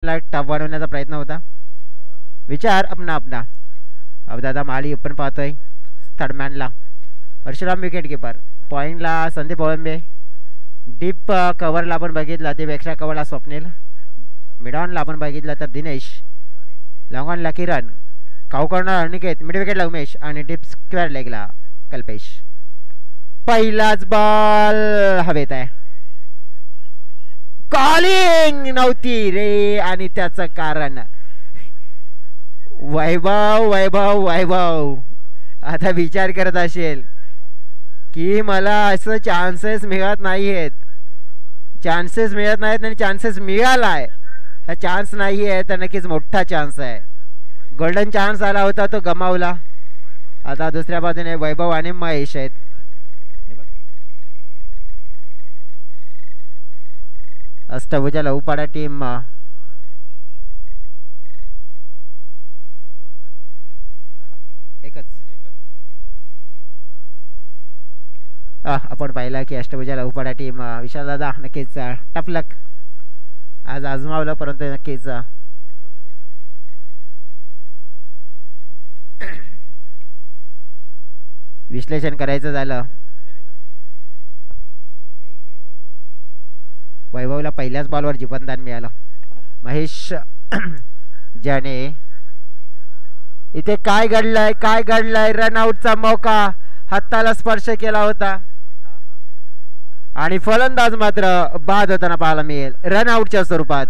Tough बनवण्याचा प्रयत्न होता. विचार अपना अपना. अब दादा माली पण पाहतोय थर्ड मॅनला. Parshuram wicket keeper. पॉईंटला संदीप ओळंबे. डीप कव्हरला आपण बघितलं ते एक्स्ट्रा कव्हरला स्वप्नील. मिडॉनला आपण बघितलं तर दिनेश. लॉंग ऑनला किरण. काऊ कॉर्नर अनिकेत. मिड विकेटला उमेश आणि डीप स्क्वेअर लेगला कल्पेश. पहिलाच बॉल हवेत आहे. कॉलिंग नव्हती रे आणि त्याचं कारण वैभव वैभव वैभव आता विचार करत असेल की मला असं चान्सेस मिळत नाही आहेत. चान्सेस मिळत नाहीत आणि चान्सेस मिळालाय. हा चान्स नाही आहे तर नक्कीच मोठा चान्स आहे. गोल्डन चान्स आला होता तो गमावला. आता दुसऱ्या बाजूने वैभव आणि महेश आहेत. अष्टभुजा लहूपाडा टीम एकच आपण पाहिला की अष्टभुजा लहूपाडा टीम विशाल दादा नक्कीच टफ लक आज आजमावलं परंतु नक्कीच विश्लेषण करायचं झालं. वैभवला पहिल्याच बॉलवर जीवनदान मिळालं. महेश ज्याने इथे काय घडलंय रनआउटचा मौका हाताला स्पर्श केला होता आणि फलंदाज मात्र बाद होताना पाहायला मिळेल रनआउटच्या स्वरूपात.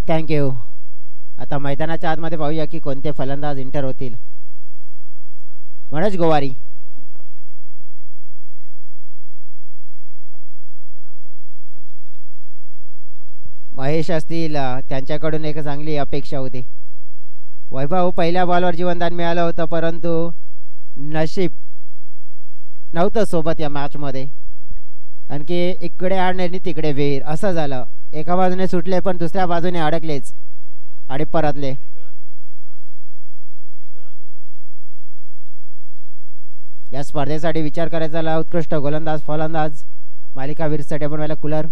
थँक्यू. आता मैदानाच्या आतमध्ये पाहूया की कोणते फलंदाज इंटर होतील. मनोज गोवारी. महेश असतील त्यांच्याकडून एक चांगली अपेक्षा होती. वैभव पहिल्या बॉलवर जीवनदान मिळालं होतं परंतु नशीब नव्हतं सोबत या मॅचमध्ये. आणखी इकडे आणि तिकडे वेर असं झालं. एका बाजूने सुटले पण दुसऱ्या बाजूने अडकलेच आणि परतले. या स्पर्धेसाठी विचार करायचा झाला उत्कृष्ट गोलंदाज फलंदाज मालिकावीरसाठी आपण व्हायला कूलर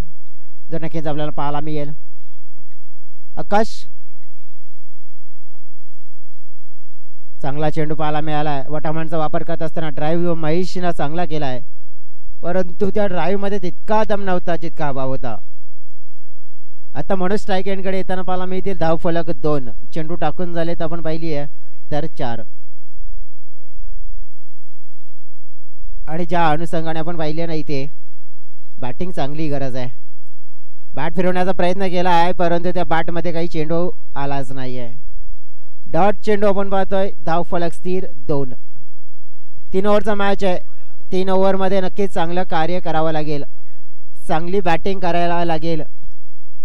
जर नक्कीच आपल्याला पाहायला मिळेल. आकाश चांगला चेंडू पाहायला मिळाला. वटामांचा वापर करत असताना ड्राईव्ह महेशनं चांगला केला आहे परंतु त्या ड्राईव्ह मध्ये तितका दम नव्हता जितका हवा होता. आता म्हणून स्ट्राईक एंडकडे येताना पाहायला मिळतील धाव फलक 2. चेंडू टाकून झालेत आपण पाहिली आहे तर 4 आणि ज्या अनुषंगाने आपण पाहिले नाही ते बॅटिंग चांगली गरज आहे. बॅट फिरवण्याचा प्रयत्न केला आहे परंतु त्या बॅटमध्ये काही चेंडू आलाच नाही आहे. डॉट चेंडू आपण पाहतोय. धाव फलक स्थिर 2. 3 ओव्हरचा मॅच आहे. 3 ओव्हरमध्ये नक्कीच चांगलं कार्य करावं लागेल. चांगली बॅटिंग करायला लागेल.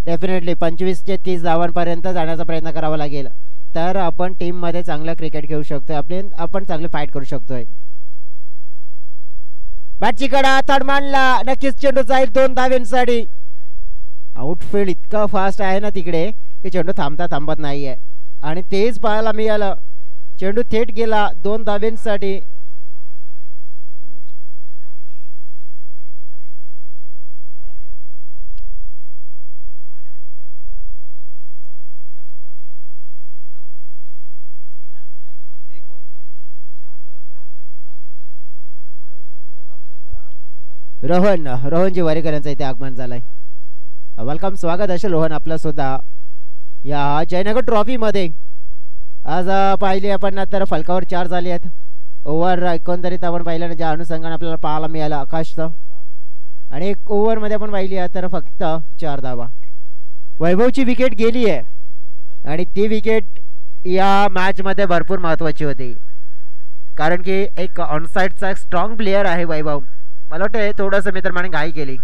डेफिनेटली 25 ते 30 धावांपर्यंत जाण्याचा प्रयत्न करावा लागेल तर आपण टीममध्ये चांगलं क्रिकेट खेळू शकतोय. आपण चांगली फाईट करू शकतोय. बॅटची कडा तडमानला नक्कीच चेंडू जाईल 2 धावेंसाठी. आउटफील्ड इतका फास्ट आहे ना तिकडे की चेंडू थांबत नाहीये आणि तेच पाहायला मिळालं. चेंडू थेट गेला 2 धावेंसाठी. रोहनजी वारेकर यांचं इथे आगमन झालंय. वेलकम स्वागत असेल रोहन आपलं सुद्धा या जयनगर ट्रॉफी मध्ये. आज पाहिली आपण तर फलकावर 4 झाले आहेत. ओव्हर एकंदरीत आपण पाहिलं ज्या अनुषंगाने आपल्याला पाहायला मिळालं आकाशचं आणि 1 ओव्हरमध्ये आपण पाहिली आहे तर फक्त 4 धावा. वैभवची विकेट गेली आहे आणि ती विकेट या मॅचमध्ये भरपूर महत्त्वाची होती कारण की एक ऑनसाइडचा स्ट्रॉंग प्लेयर आहे वैभव. मला वाटतं थोडंसं मित्रमाने घाई केली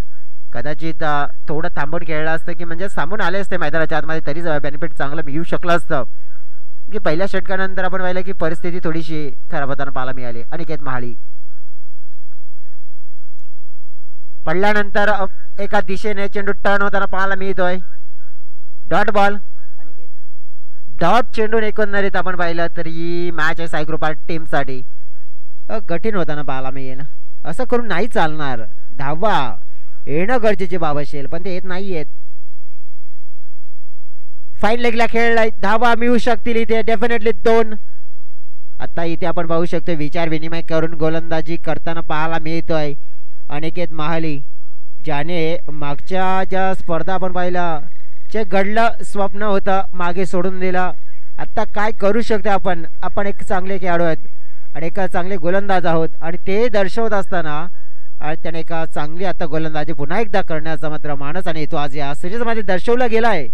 कदाचित थोडं थांबून खेळलं असतं की म्हणजे थांबून आले असते मैदानाच्या आतमध्ये तरी बेनिफिट चांगलं मिळू शकलं असतं की पहिल्या षटकानंतर आपण पाहिलं की परिस्थिती थोडीशी खराब होताना पाहायला मिळाली. अनिकेत महाळी पडल्यानंतर एका दिशेने चेंडू टर्न होताना पाहायला मिळतोय. डॉट बॉल डॉट चेंडून एकंदरीत आपण पाहिलं तर ही मॅच आहे सायक्रोपार्ट टीमसाठी कठीण होताना पाहायला मिळेल. असं करून नाही चालणार. धावा येणं गरजेची बाब असेल पण ते येत नाही आहेत. फाईन लेगला खेळलाय. धावा मिळू शकतील इथे डेफिनेटली 2. आता इथे आपण पाहू शकतो विचार विनिमय करून गोलंदाजी करताना पाहायला मिळतोय अनिकेत महाली ज्याने मागच्या ज्या स्पर्धा आपण पाहिलं जे घडलं स्वप्न होतं मागे सोडून दिलं. आता काय करू शकतो आपण. आपण एक चांगले खेळाडू आहेत आणि एक चांगले गोलंदाज आहोत आणि ते दर्शवत असताना त्याने एक चांगली आता गोलंदाजी पुन्हा एकदा करण्याचा मात्र मानस आणि तो आज या सिरीजमध्ये दर्शवला गेला आहे.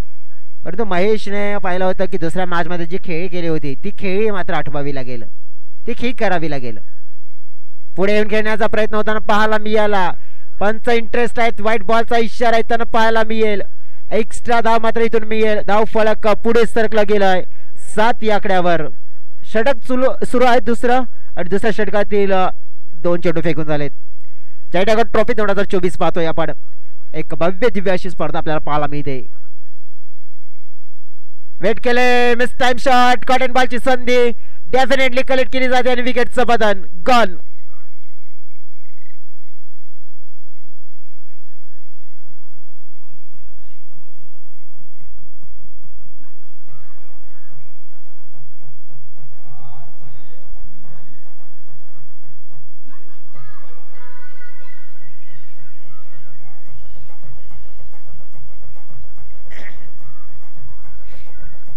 परंतु महेशने पाहिलं होतं की दुसऱ्या मॅचमध्ये जी खेळी केली होती ती खेळी मात्र आठवावी लागेल. ती खेळी करावी लागेल. पुढे येऊन खेळण्याचा प्रयत्न होताना पाहायला मिळाला. पंच इंटरेस्ट आहेत. व्हाईट बॉलचा इशारा येताना पाहायला मिळेल. एक्स्ट्रा धाव मात्र इथून मिळेल. धाव फलक पुढे सरकला गेलाय 7 या आकड्यावर. षटक सुरू आहे दुसरं आणि दुसऱ्या षटकातील 2 चेंडू फेकून झालेत. जयटागर ट्रॉफी 2024 पाहतोय आपण. एक भव्य दिव्य अशी स्पर्धा आपल्याला पाहायला मिळते. वेट केले. Mistimed shot. कॉटन बॉलची संधी डेफिनेटली कलेक्ट केली जाते आणि विकेटचं बदन gone.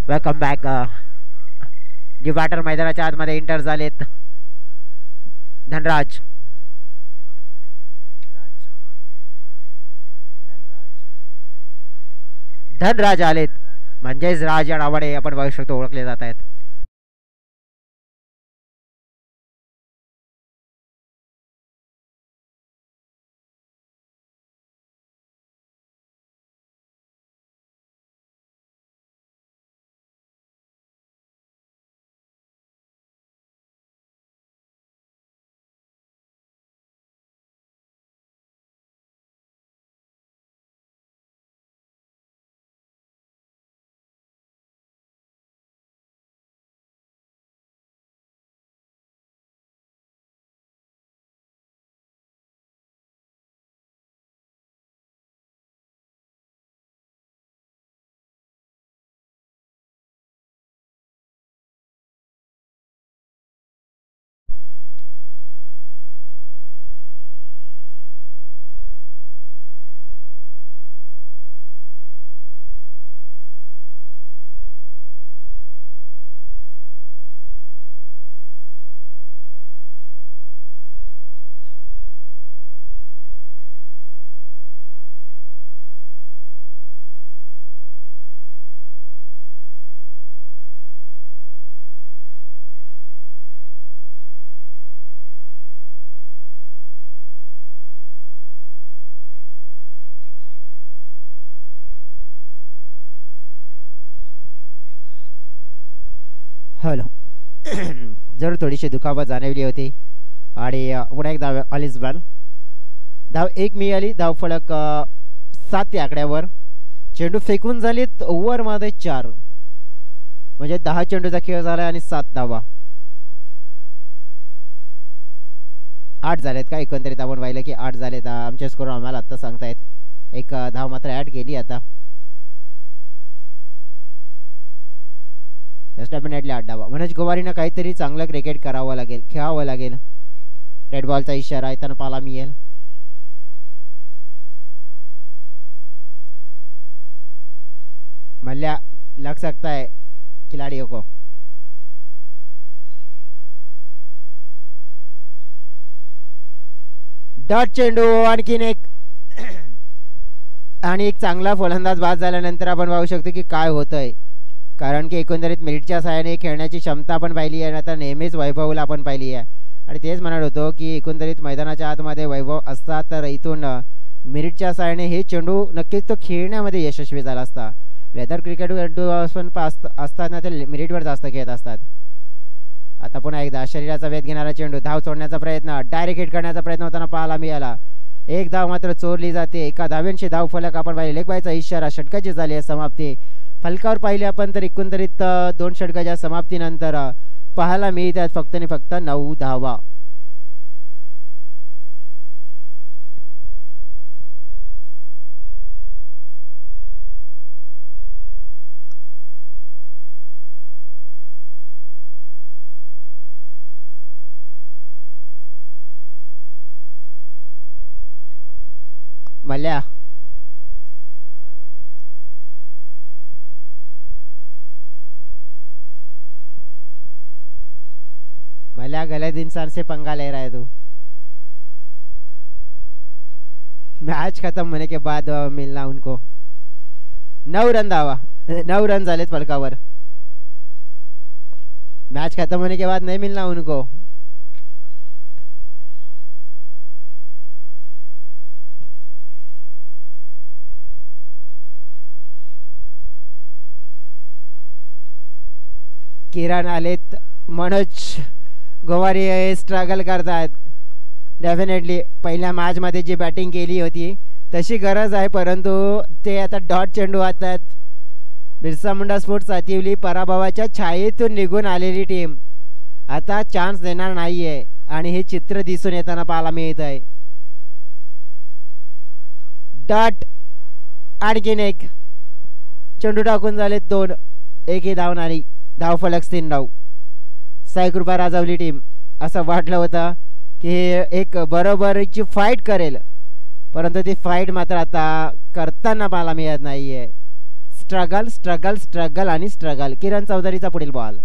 Welcome back. New batter मैदानाच्या आतमध्ये एंटर झालेत. धनराज धनराज आलेत म्हणजेच राज या नावाने आपण बघू शकतो ओळखले जात आहेत. हॅलो जर थोडीशी दुखापत जाणवली होती आणि पुन्हा एक धाव आलीच बॉल. धाव 1 मिळाली. धाव फलक 7 या आकड्यावर. चेंडू फेकून झालीत ओव्हरमध्ये 4 म्हणजे 10 चेंडूचा खेळ झाला आणि 7 धावा. 8 झालेत का एकंदरीत आपण पाहिलं की 8 झालेत. आमचे स्कोर आम्हाला आत्ता सांगतायत. एक धाव मात्र ॲड केली आता. डेफिनेटली 8 धावा. मनोज गोवारीनं काहीतरी चांगलं क्रिकेट करावं लागेल खेळावं लागेल. रेड बॉलचा इशारा येताना पाहायला मिळेल. मल्ल्या लग सकता है खिलाड़ियों को. डॉट चेंडू आणखीन एक आणि एक चांगला फलंदाज बाद झाल्यानंतर आपण पाहू शकतो की काय होतंय. कारण की एकंदरीत मिनिटच्या सहाय्याने खेळण्याची क्षमता आपण पाहिली आहे. आता नेहमीच वैभवला आपण पाहिली आहे आणि तेच म्हणत होतो की एकंदरीत मैदानाच्या आतमध्ये वैभव असता तर इथून मिरिटच्या साहाय्याने हे चेंडू नक्कीच तो खेळण्यामध्ये यशस्वी झाला असता. वेदर क्रिकेट पण असताना ते मिरिटवर जास्त खेळत असतात. आता पुन्हा एकदा शरीराचा वेध घेणारा चेंडू, धाव सोडण्याचा प्रयत्न, डायरेक्ट हिट करण्याचा प्रयत्न होताना पाहायला मिळाला. एक धाव मात्र चोरली जाते. एका धावेंशी धाव फलक आपण पाहिले. लेगबायचा इशारा, षटकाची झाली आहे समाप्ती. फलकावर पाहिले आपण तर एकंदरीत 2 षटकाच्या समाप्तीनंतर पाहायला मिळतात फक्त आणि फक्त 9 धावा. मल्या मल्या गलत इंसान से पंगा ले रहा है तू. मैच खत्म होने के बाद मिलना उनको. 9 रन धावा, 9 रन झालेत फलकावर. मैच खत्म होने के बाद नहीं मिलना उनको. किरण आलेत, मनोज गोवारी स्ट्रगल करतात. डेफिनेटली पहिल्या मॅचमध्ये जी बॅटिंग केली होती तशी गरज आहे, परंतु ते आता डॉट चेंडू हातात. बिरसा मुंडा स्पोर्ट्स अतिवली पराभवाच्या छायेतून निघून आलेली टीम आता चान्स देणार नाहीये आणि हे चित्र दिसून येताना पाहायला मिळत आहे. डॉट आणखीन एक चेंडू टाकून झाले 2. एकही धाव नाही. धाव फलक 3 धाव. साई कृपा राजावली टीम. असं वाटलं होतं की हे एक बरोबरीची फाईट करेल, परंतु ती फाईट मात्र आता करताना पाहायला मिळत नाहीये. स्ट्रगल स्ट्रगल स्ट्रगल आणि स्ट्रगल. किरण चौधरीचा पुढील बॉल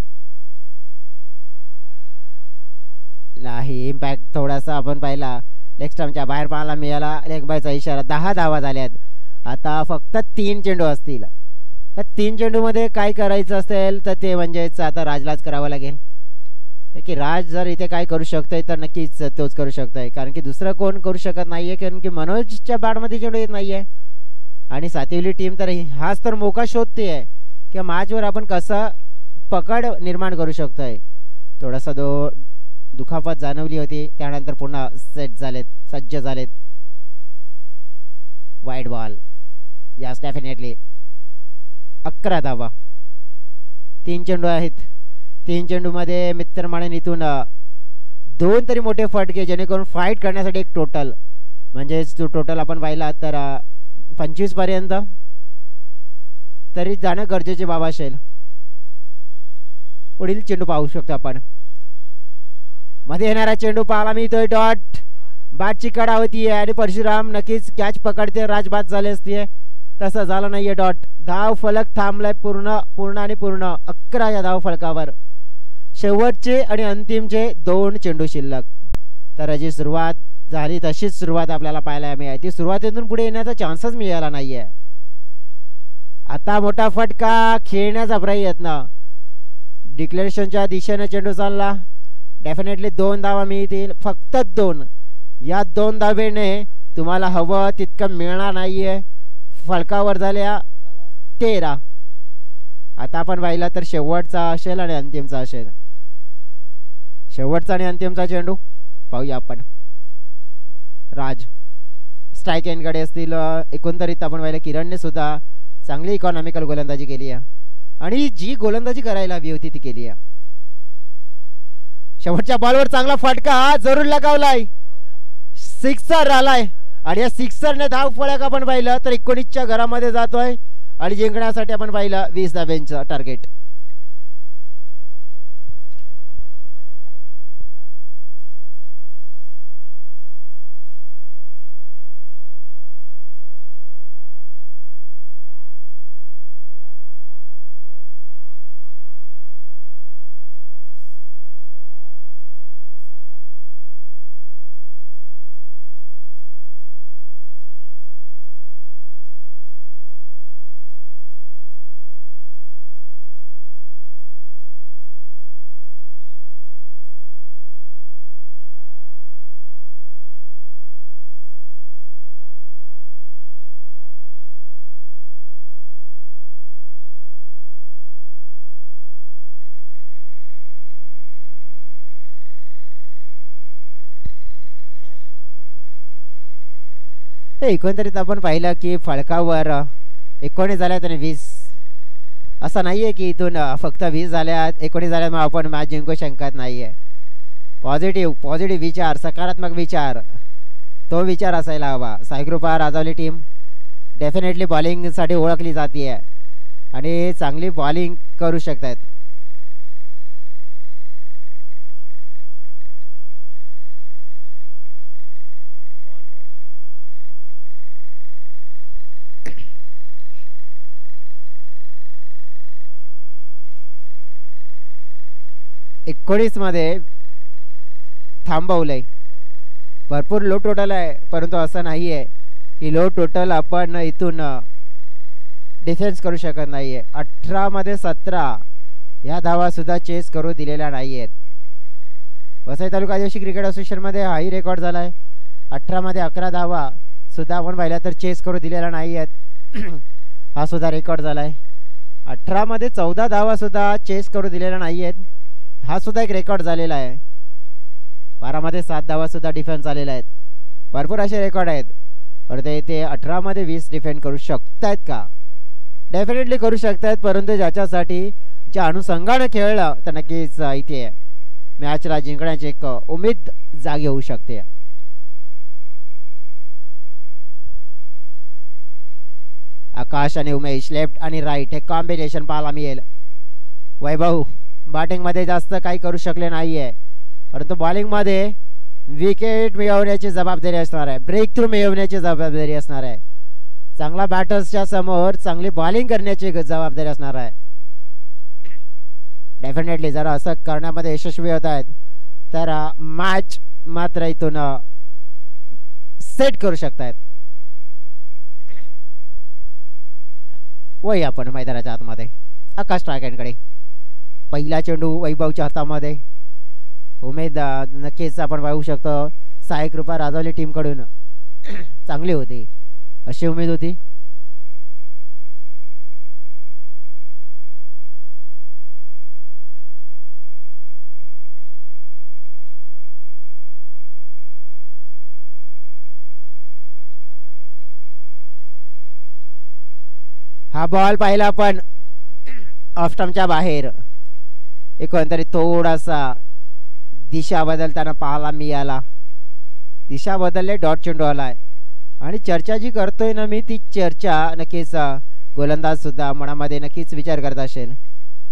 नाही. इम्पॅक्ट थोडासा आपण पाहिला. लेग स्टंपच्या बाहेर पाहायला मिळाला. लेग बायचा इशारा. 10 धावा झाल्यात. आता फक्त 3 चेंडू असतील. तर 3 चेंडूमध्ये काय करायचं असेल तर ते म्हणजेच आता राजलाच करावं लागेल. की राज जर इथे काय करू शकतोय तर नक्कीच तोच करू शकतोय, कारण की दुसरं कोण करू शकत नाहीये, कारण की मनोजच्या बॅटमध्ये चेंडू येत नाहीये. आणि सातिवली टीम तर हाच तर मोका शोधते आहे की मॅचवर आपण कसं पकड निर्माण करू शकतोय. थोडासा दुखापत जाणवली होती, त्यानंतर पुन्हा सेट झालेत, सज्ज झालेत. Wide ball. यस डेफिनेटली 11 धावा. 3 चेंडू आहेत. 3 चेंडूमध्ये मित्र म्हणून इथून 2 तरी मोठे फटके, जेणेकरून फाईट करण्यासाठी एक टोटल, म्हणजेच तो टोटल आपण पाहिला तर 25 पर्यंत तरी जाणं गरजेचे बाबा असेल. पुढील चेंडू पाहू शकतो आपण. मध्ये येणारा चेंडू पाहायला मिळतोय. डॉट. बॅटची कडा होती आणि परशुराम नक्कीच कॅच पकडते. राजबाद झाले असते, तसं झालं नाहीये. डॉट. धाव फलक थांबलाय पूर्ण पूर्ण आणि पूर्ण. 11 या धाव फलकावर. शेवटचे आणि अंतिमचे 2 चेंडू शिल्लक. तर जी सुरुवात झाली तशीच सुरुवात आपल्याला पाहायला मिळाली. ती सुरुवातीतून पुढे येण्याचा चान्सच मिळाला नाहीये. आता मोठा फटका, खेळण्याचा प्रयत्न. डिक्लेरेशनच्या दिशेने चेंडू चालला. डेफिनेटली 2 धावा मिळतील, फक्त 2. या 2 धावेने तुम्हाला हवं तितकं मिळणार नाहीये. फलकावर झाल्या 13. आता आपण पाहिला तर शेवटचा असेल आणि अंतिमचा असेल. शेवटचा आणि अंतिमचा चेंडू पाहूया आपण. राज स्ट्राईक एंडकडे असतील. एकंदरीत आपण पाहिलं किरणने सुद्धा चांगली इकॉनॉमिकल गोलंदाजी केली आहे आणि जी गोलंदाजी करायला हवी होती ती केली आहे. शेवटच्या बॉलवर चांगला फटका जरूर लगावलाय. सिक्सर आलाय आणि या सिक्सरने धाव फलक आपण पाहिलं तर 19च्या घरामध्ये जातोय आणि जिंकण्यासाठी आपण पाहिलं 20 धाव्यांचं टार्गेट. एकंदरीत आपण पाहिलं की फळकावर 19 झाल्यात आणि 20 असं नाही आहे की इथून फक्त 20 झाल्यात 19 झाल्यात मग आपण मॅच जिंकू शकत नाही आहे. पॉझिटिव्ह विचार, सकारात्मक विचार, तो विचार असायला हवा. साईकृपा राजावली टीम डेफिनेटली बॉलिंगसाठी ओळखली जाते आहे आणि चांगली बॉलिंग करू शकतात. मध्ये थांबवलंय. भरपूर लो टोटल आहे परंतु असं नाही आहे की लो टोटल आपण इथून डिफेन्स करू शकत नाही आहे. 18 मध्ये 17 या धावा सुद्धा चेस करू दिलेल्या नाही आहेत. वसई तालुका आदिवासी क्रिकेट असोसिएशनमध्ये हाही रेकॉर्ड झाला आहे. 18 मध्ये 11 धावा सुद्धा आपण पाहिल्या तर चेस करू दिलेल्या नाही आहेत. हा सुद्धा रेकॉर्ड झाला आहे. 18 मध्ये 14 धावा सुद्धा चेस करू दिलेल्या नाही आहेत. हा सुद्धा एक रेकॉर्ड झालेला आहे. 12 मध्ये 7 धावा सुद्धा डिफेन्स झालेल्या आहेत. भरपूर असे रेकॉर्ड आहेत. परंतु ते 18 मध्ये 20 डिफेंड करू शकतायत का? डेफिनेटली करू शकतायत, परंतु ज्याच्यासाठी ज्या अनुषंगाने खेळलं तर नक्कीच इथे मॅचला जिंकण्याची एक उमेद जागी होऊ शकते. आकाश आणि उमेश लेफ्ट आणि राईट हे कॉम्बिनेशन पाहायला मिळेल. वैभव बॅटिंगमध्ये जास्त काही करू शकले नाही आहे, परंतु बॉलिंगमध्ये विकेट मिळवण्याची जबाबदारी असणार आहे, ब्रेक थ्रू मिळवण्याची जबाबदारी असणार आहे. चांगला बॅटर्सच्या समोर चांगली बॉलिंग करण्याची जबाबदारी असणार आहे. डेफिनेटली जर असं करण्यामध्ये यशस्वी होत आहेत तर मॅच मात्र इथून सेट करू शकतायत. वही आपण मैदानाच्या आतमध्ये आकाश ट्रॅकेंकडे पहिला चेंडू वैभवच्या हातामध्ये. उमेद नक्कीच आपण पाहू शकतो साई कृपा राजावली टीमकडून चांगली होती अशी उमेद होती. हा बॉल पाहिला पण ऑफ स्टंपच्या बाहेर. एकंदरीत थोडासा दिशा बदलताना पाहायला मिळाला. दिशा बदलले, डॉट चेंडू आलाय. आणि चर्चा जी करतोय ना मी, ती चर्चा नक्कीच गोलंदाज सुद्धा मनामध्ये नक्कीच विचार करत असेल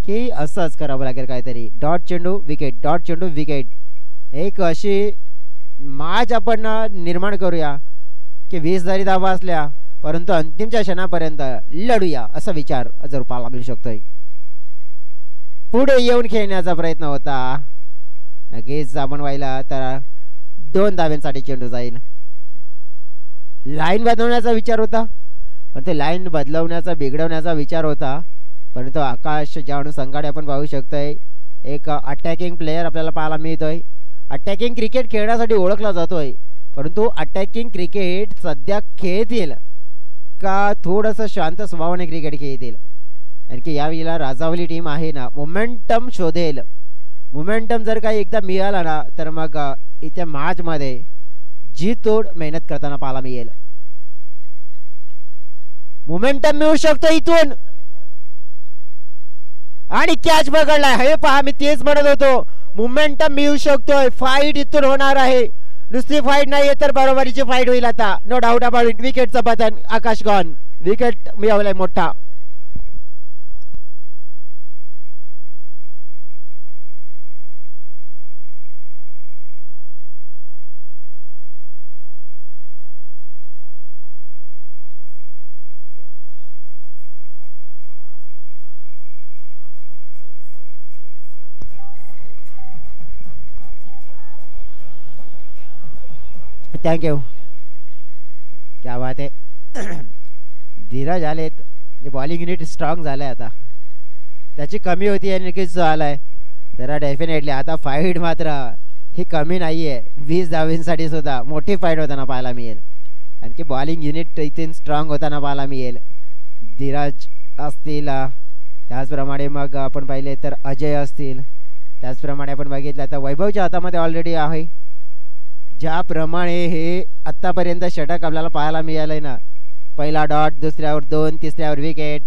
की असंच करावं लागेल काहीतरी. डॉट चेंडू विकेट, डॉट चेंडू विकेट, एक अशी मॅच आपण निर्माण करूया की 20 जरी धावा असल्या परंतु अंतिमच्या क्षणापर्यंत लढूया असा विचार जर पाहायला मिळू शकतोय. पुढे येऊन खेळण्याचा प्रयत्न होता. नक्कीच आपण पाहिला तर 2 धाव्यांसाठी चेंडू जाईल. लाईन बदलवण्याचा विचार होता, पण ते लाईन बदलवण्याचा बिघडवण्याचा विचार होता. परंतु आकाश ज्या अनुषंगाने आपण पाहू शकतोय एक अटॅकिंग प्लेयर आपल्याला पाहायला मिळतोय. अटॅकिंग क्रिकेट खेळण्यासाठी ओळखला जातोय, परंतु अटॅकिंग क्रिकेट सध्या खेळतील का थोडंसं शांत स्वभावाने क्रिकेट खेळतील? कारण की यावेळेला राजावली टीम आहे ना, मोमेंटम शोधेल. मोमेंटम जर काही एकदा मिळाला ना तर मग इथे मॅचमध्ये जी तोड मेहनत करताना पाहायला मिळेल. मोमेंटम मिळू शकतो इथून आणि कॅच पकडलाय. हे पहा, मी तेच म्हणत होतो, मोमेंटम मिळू शकतोय. फाईट इथून होणार आहे, नुसती फाईट नाहीये तर बरोबरीची फाईट होईल. आता नो डाऊट अबाउट इट. विकेटचं पतन, आकाश गॉन, विकेट मिळवलाय मोठा. थँक्यू, क्या बात आहे. धीरज आलेत, बॉलिंग युनिट स्ट्रॉंग झालंय आता. त्याची कमी होती आणि नक्कीच आलाय. तर डेफिनेटली आता फाईट मात्र ही कमी नाही आहे. 20 धावांसाठी सुद्धा मोठी फाईट होताना पाहायला मिळेल. आणखी बॉलिंग युनिट इथे स्ट्रॉंग होताना पाहायला मिळेल. धीरज असतील, त्याचप्रमाणे मग आपण पाहिले तर अजय असतील, त्याचप्रमाणे आपण बघितलं तर वैभवच्या हातामध्ये ऑलरेडी आहे. ज्याप्रमाणे हे आत्तापर्यंत षटक आपल्याला पाहायला मिळालंय ना, पहिला डॉट, दुसऱ्यावर 2, तिसऱ्यावर विकेट,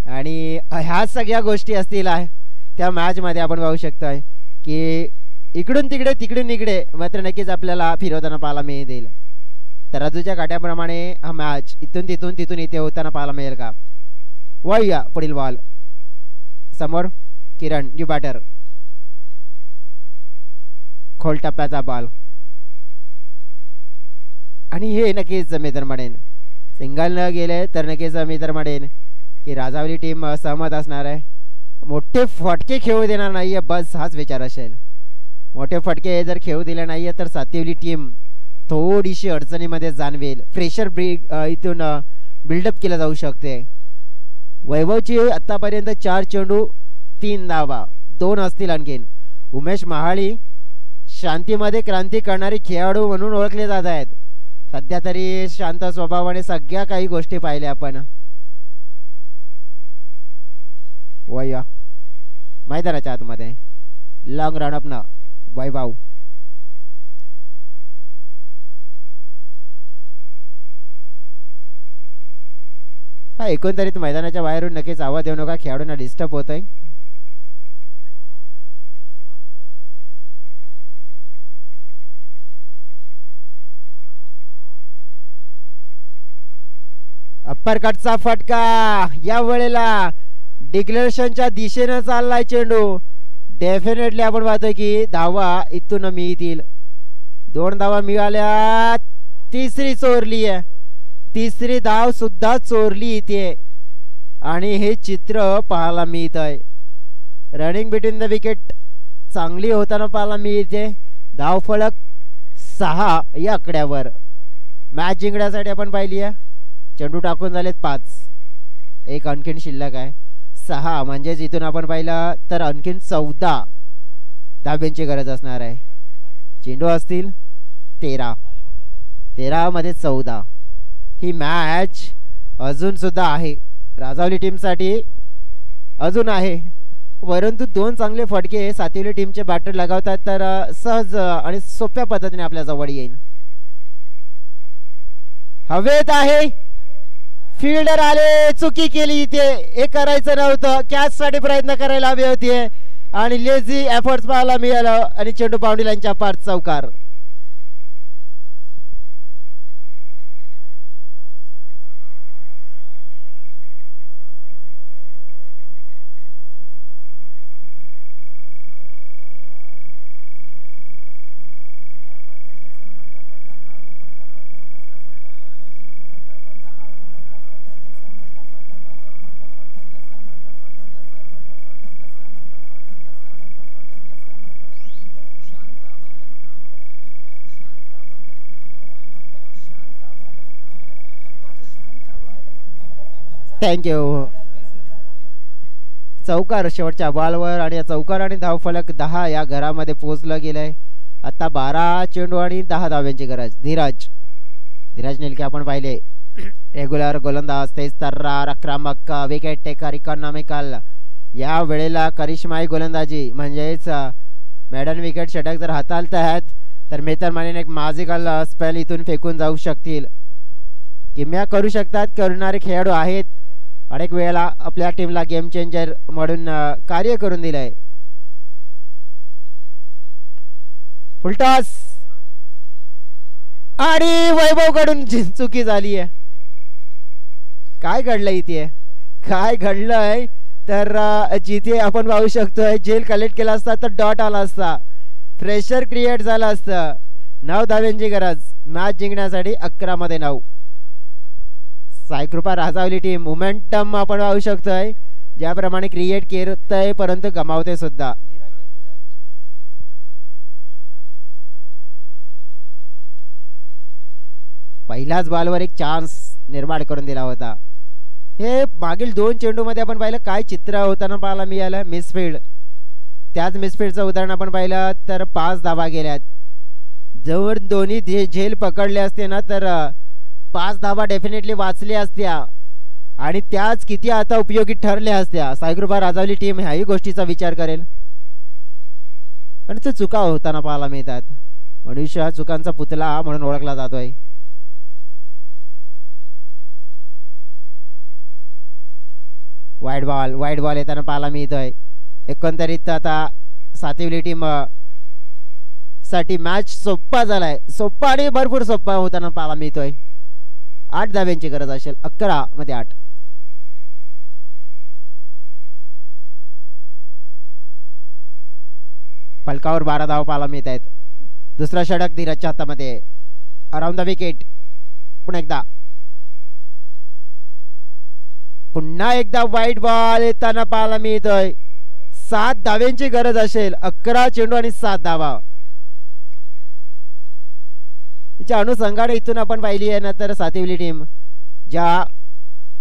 आणि ह्या सगळ्या गोष्टी असतील त्या मॅचमध्ये आपण पाहू शकतोय की इकडून तिकडे तिकडून इकडे मात्र नक्कीच आपल्याला फिरवताना पाहायला मिळेल. तराजूच्या काट्याप्रमाणे हा मॅच इथून तिथून तिथून इथे होताना पाहायला मिळेल का? वळूया पुढील बॉल समोर. किरण यू बॅटर. खोल टप्प्याचा बॉल आणि हे नक्कीच मी तर म्हणेन सिंगल न गेले तर नक्कीच मी तर म्हणेन की राजावली टीम सहमत असणार आहे. मोठे फटके खेळू देणार नाहीये, बस हाच विचार असेल. मोठे फटके जर खेळू दिले नाहीये तर सातिवली टीम थोडीशी अडचणीमध्ये जाणवेल. प्रेशर इथून बिल्डअप केलं जाऊ शकते. वैभवची आतापर्यंत 4 चेंडू 3 धावा, 2 असतील आणखीन. उमेश महाळी शांतीमध्ये क्रांती करणारे खेळाडू म्हणून ओळखले जात आहेत. सध्या तरी शांत स्वभावाने सगळ्या काही गोष्टी पाहिल्या आपण. वया मैदानाच्या आतमध्ये लॉंग रनअप ना वैभव. हा एकंदरीत मैदानाच्या बाहेरून नक्कीच आवाज देऊ नका, खेळाडूंना डिस्टर्ब होत आहे. अप्पर कटचा फटका या वेळेला डिक्लेरेशनच्या दिशेने चाललाय चेंडू. डेफिनेटली आपण पाहतोय की धावा इथून मिळतील. 2 धावा मिळाल्या, तिसरी चोरली आहे. तिसरी धाव सुद्धा चोरली इथे आणि हे चित्र पाहायला मिळत आहे. रनिंग बिटवीन द विकेट चांगली होताना पाहायला मिळते. धाव फलक 6 या आकड्यावर. मॅच जिंकण्यासाठी आपण पाहिली आहे. चेंडू टाकून झालेत 5, एक आणखीन शिल्लक आहे 6. म्हणजेच इथून आपण पाहिलं तर आणखीन 14 धाब्यांची गरज असणार आहे. चेंडू असतील 13 मध्ये 14. ही मॅच अजून सुद्धा आहे राजावली टीमसाठी, अजून आहे. परंतु 2 चांगले फटके सातिवली टीमचे बॅटर लगावतात तर सहज आणि सोप्या पद्धतीने आपल्या जवळ येईल. हवेत आहे, फिल्डर आले, चुकी केली इथे. हे करायचं नव्हतं, कॅच साठी प्रयत्न करायला हवे होते आणि लेझी एफर्ट्स पाहायला मिळालं आणि चेंडू बाउंड्री लाईनच्या पार चौकार. थँक्यू. चौकार शेवटच्या बॉलवर आणि या चौकार आणि धावफलक 10 या घरामध्ये पोहोचलं गेलंय. आता 12 चेंडू आणि 10 धाव्यांची गरज. धीरज निलके आपण पाहिले रेग्युलर गोलंदाज, तेज तर्रार, आक्रमक, विकेट टेकर, इकॉनॉमिकल. या वेळेला करिश्माई गोलंदाजी म्हणजेच मॅडन विकेट षटक जर हाताळत आहेत तर मेहतर मानेने एक मॅजिकल स्पेल इथून फेकून जाऊ शकतील. किम्या करू शकतात, करणारे खेळाडू आहेत. अनेक वेळेला आपल्या टीमला गेम चेंजर म्हणून कार्य करून दिलंय. फुलटॉस आणि वैभव कडून चुकी झाली आहे. काय घडलंय इथे, काय घडलंय तर जिथे आपण पाहू शकतोय जेल कलेक्ट केला असता तर डॉट आला असता, प्रेशर क्रिएट झालं असतं. 9 धाव्यांची गरज मॅच जिंकण्यासाठी. 11 मध्ये 9. साईकृपा राजावली टीम मोमेंटम आपण पाहू शकतोय ज्याप्रमाणे क्रिएट करतय परंतु गमावते सुद्धा. पहिल्याच बॉलवर एक चान्स निर्माण करून दिला होता. हे मागील 2 चेंडूमध्ये आपण पाहिलं काय चित्र होताना पाहायला मिळालं. मिसफील्ड, त्याच मिसफील्डचं उदाहरण आपण पाहिलं तर 5 धावा गेल्यात. जवळ दोन्ही झेल पकडले असते ना तर 5 धावा डेफिनेटली वाचल्या असत्या आणि त्याच किती आता उपयोगी ठरल्या असत्या. साईकृपा राजावली टीम ह्याही गोष्टीचा विचार करेल पण तो चुका होताना पाहायला मिळतात. मनुष्य चुकांचा पुतला म्हणून ओळखला जातोय. वाईट बॉल येताना पाहायला मिळतोय. एकंदरीत आता सातिवली टीम साठी मॅच सोप्पा झालाय, सोप्पा आणि भरपूर सोप्पा होताना पाहायला मिळतोय. 8 धाब्यांची गरज असेल, 11 मध्ये 8. फलकावर 12 धाव पाहायला मिळत आहेत. दुसरा षटक धीरजच्या हातामध्ये. Around the wicket. पुन्हा एकदा वाईट बॉल येताना पाहायला मिळतोय. 7 धाव्यांची गरज असेल, 11 चेंडू आणि 7 धावा. तिच्या अनुषंगाने इथून आपण पाहिली आहे ना, तर सातिवली टीम ज्या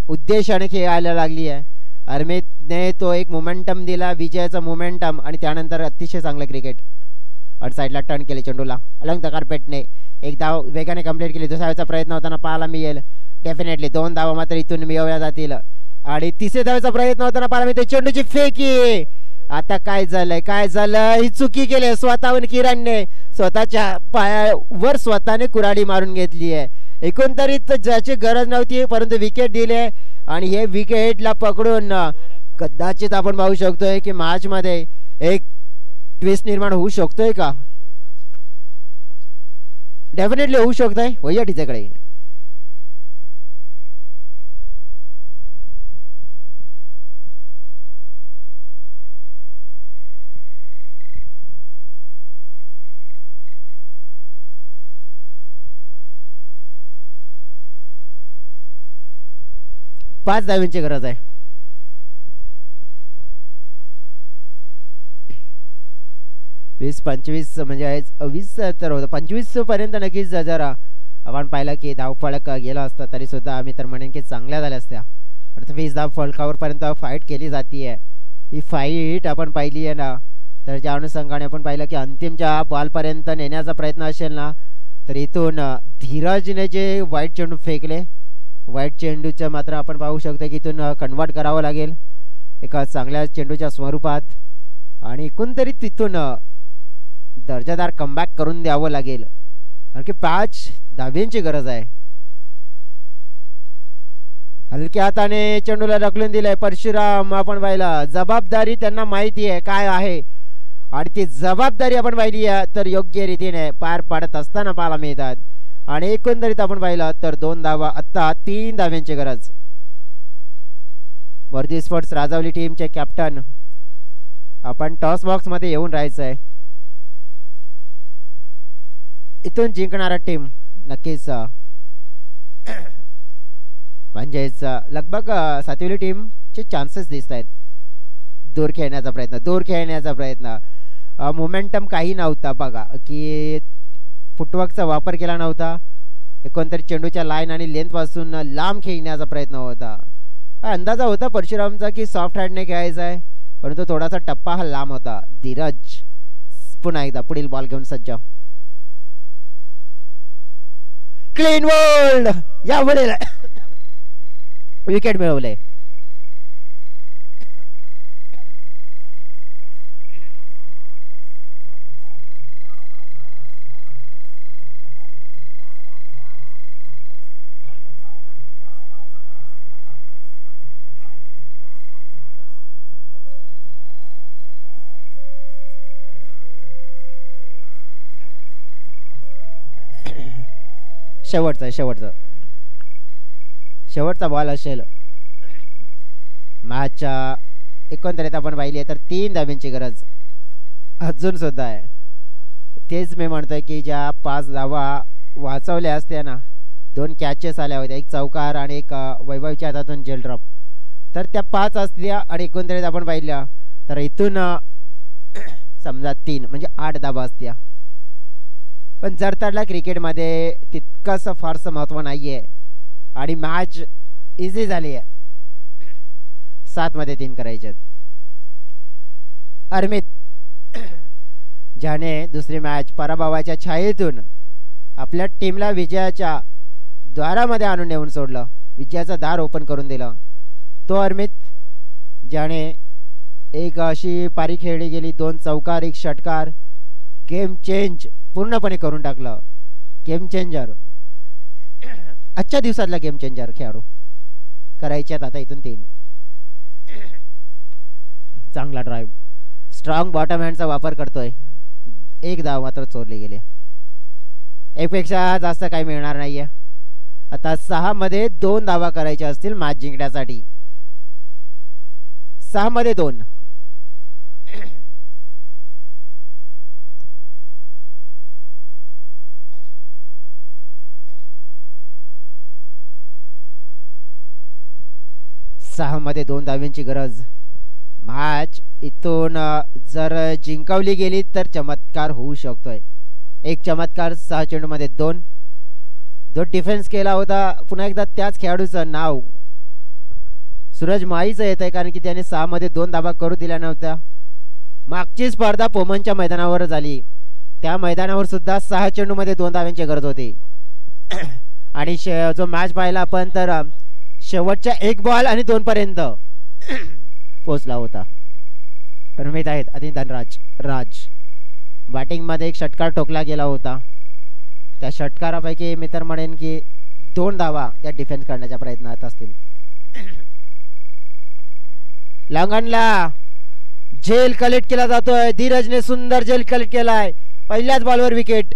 उद्देशाने खेळायला लागली आहे, अरमितने तो एक मोमेंटम दिला, विजयाचा मोमेंटम, आणि त्यानंतर अतिशय चांगलं क्रिकेट. अट साईडला टर्न केले चेंडूला अलंग द कार्पेटने. एक धाव वेगाने कंप्लीट केली. दुसऱ्या धावेचा प्रयत्न होताना पाहायला मिळेल. डेफिनेटली 2 धावा मात्र इथून मिळवल्या जातील. आणि तिसऱ्या धावेचा प्रयत्न होताना पाहायला मिळते. चेंडूची फेकी. आता काय झालं, ही चुकी केली स्वतःहून किरणने. स्वतःच्या पायावर स्वतःने कुऱ्हाडी मारून घेतली आहे. एकंदरीत ज्याची गरज नव्हती, परंतु विकेट दिले, आणि हे विकेटला पकडून कदाचित आपण पाहू शकतोय की मॅच मध्ये एक ट्विस्ट निर्माण होऊ शकतोय का. डेफिनेटली होऊ शकतोय. वैया तिच्याकडे 5 धाव्यांची गरज आहे. 20-25 म्हणजे 20 तर होतं, 25 पर्यंत नक्कीच जरा आपण पाहिलं की धावफलक गेला असता तरी सुद्धा आम्ही तर म्हणेन की चांगल्या झाल्या असत्या. पण 20 धाव फलकावर पर्यंत फाईट केली जाते. ही फाईट आपण पाहिली आहे ना, तर ज्या अनुषंगाने आपण पाहिलं की अंतिमच्या बॉलपर्यंत नेण्याचा प्रयत्न असेल ना, तर इथून धीरजने जे वाईट चेंडू फेकले, वाईट चेंडूचं मात्र आपण पाहू शकतो की इथून कन्वर्ट करावं लागेल एका चांगल्या चेंडूच्या स्वरूपात, आणि कोणतरी तिथून दर्जादार कमबॅक करून द्यावं लागेल, कारण की 5 धाव्यांची गरज आहे. हलक्या हाताने चेंडूला ढकलून दिलंय परशुराम. आपण पाहिला जबाबदारी त्यांना माहिती आहे काय आहे, आणि ती जबाबदारी आपण पाहिली तर योग्य रीतीने पार पाडत असताना पाहायला मिळतात. आणि एकंदरीत आपण पाहिलं तर 2 धावा, आता 3 धाव्यांची गरज. वर्दी स्पोर्ट्स राजावली टीमचे कॅप्टन आपण टॉस बॉक्स मध्ये येऊन राहायचं आहे. इथून जिंकणारा टीम नक्कीच म्हणजेच लगभग सातवी टीमचे चान्सेस दिसत आहेत. दूर खेळण्याचा प्रयत्न मोमेंटम काही नव्हता बघा, की फुटवर्कचा वापर केला नव्हता. एकोणतरी चेंडूच्या लाईन आणि लेंथ पासून लांब खेळण्याचा प्रयत्न होता. अंदाजा होता परशुरामचा की सॉफ्ट हँडने खेळायचा आहे, परंतु थोडासा टप्पा हा लांब होता. धीरज पुन्हा एकदा पुढील बॉल घेऊन सज्ज. क्लीन बोल्ड, यावेळी विकेट मिळवले. शेवटचा बॉल असेल मॅचच्या. एकंदरीत आपण पाहिली तर 3 धाव्यांची गरज अजून सुद्धा आहे. तेच मी म्हणतोय की ज्या 5 धावा वाचवल्या असत्या ना, 2 कॅचेस आल्या होत्या, एक चौकार आणि एक वैभवच्या हातातून जेल ड्रॉप, तर त्या 5 असल्या. आणि एकंदरीत आपण पाहिल्या तर इथून समजा 3 म्हणजे 8 धावा असत्या. पण जरतडला क्रिकेटमध्ये तितकंसं फारसं महत्त्व नाही आहे आणि मॅच इझी झाली आहे. 7 मध्ये 3 करायचे. अरमित ज्याने दुसरी मॅच पराभवाच्या छायेतून आपल्या टीमला विजयाच्या द्वारामध्ये आणून नेऊन सोडलं, विजयाचं दार ओपन करून दिलं, तो अरमित ज्याने एक अशी पारी खेळली गेली, 2 चौकार 1 षटकार, गेम चेंज पूर्णपणे करून टाकलं. गेम चेंजर, आजच्या दिवसातला गेम चेंजर खेळाडू करायच्यात आता इथून 3. चांगला ड्राईव्ह, स्ट्रॉंग बॉटम हँडचा वापर करतोय. 1 धाव मात्र चोरली गेली. 1 पेक्षा जास्त काही मिळणार नाहीये. आता 6 मध्ये 2 धावा करायच्या असतील मॅच जिंकण्यासाठी. 6 मध्ये 2. सहा मध्ये 2 धाव्यांची गरज. मॅच इथून जर जिंकवली गेली तर चमत्कार होऊ शकतोय. एक चमत्कार. 6 चेंडूमध्ये 2. जो डिफेन्स केला होता पुन्हा एकदा त्याच खेळाडूचं नाव सूरज माईचं येत आहे, कारण की त्याने 6 मध्ये 2 धावा करू दिल्या नव्हत्या. मागची स्पर्धा पोमनच्या मैदानावर झाली. त्या मैदानावर सुद्धा 6 चेंडूमध्ये 2 धाव्यांची गरज होती. आणि जो मॅच पाहिला आपण तर शेवटच्या 1 बॉल आणि 2 पर्यंत पोचला होता. रमित आहेत आणि धनराज. बॅटिंग मध्ये एक षटकार ठोकला गेला होता. त्या षटकारापैकी मी तर म्हणेन की 2 धावा त्या डिफेन्स करण्याच्या प्रयत्नात असतील. लॉंगनला जेल कलेक्ट केला जातोय. धीरजने सुंदर जेल कलेक्ट केलाय. पहिल्याच बॉलवर विकेट.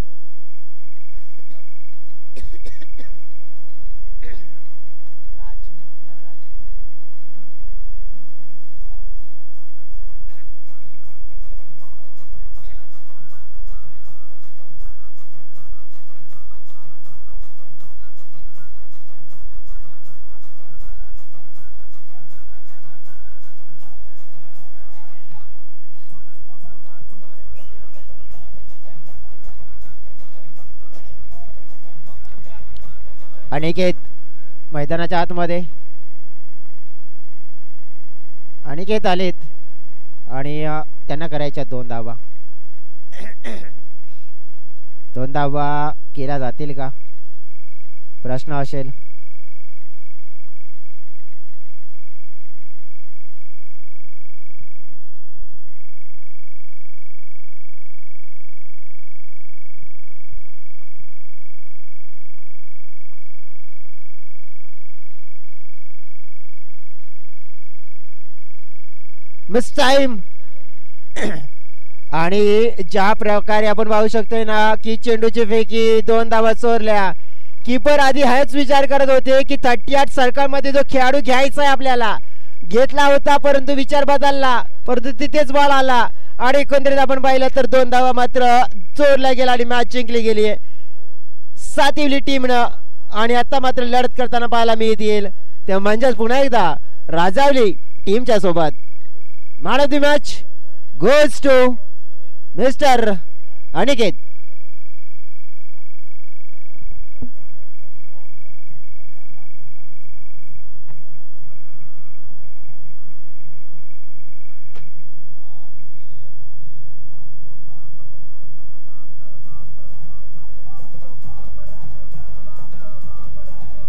अनिकेत मैदानाच्या आतमध्ये. अनिकेत आलेत आणि त्यांना करायच्या 2 धावा. 2 धावा केल्या जातील का प्रश्न असेल. Miss time. आणि ज्या प्रकारे आपण पाहू शकतोय ना की चेंडूची फेकी 2 धावा चोरल्या. कीपर आधी हाच विचार करत होते की 38 सर्कलमध्ये जो खेळाडू घ्यायचा आहे आपल्याला घेतला होता, परंतु विचार बदलला, परंतु तिथेच बॉल आला आणि एकंदरीत आपण पाहिलं तर 2 धावा मात्र चोरल्या गेला आणि मॅच जिंकली गेली आहे सातिवली टीमनं. आणि आता मात्र लढत करताना पाहायला मिळतील ते म्हणजेच पुन्हा एकदा राजावली टीमच्या सोबत. Man of the match goes to Mr. Aniket.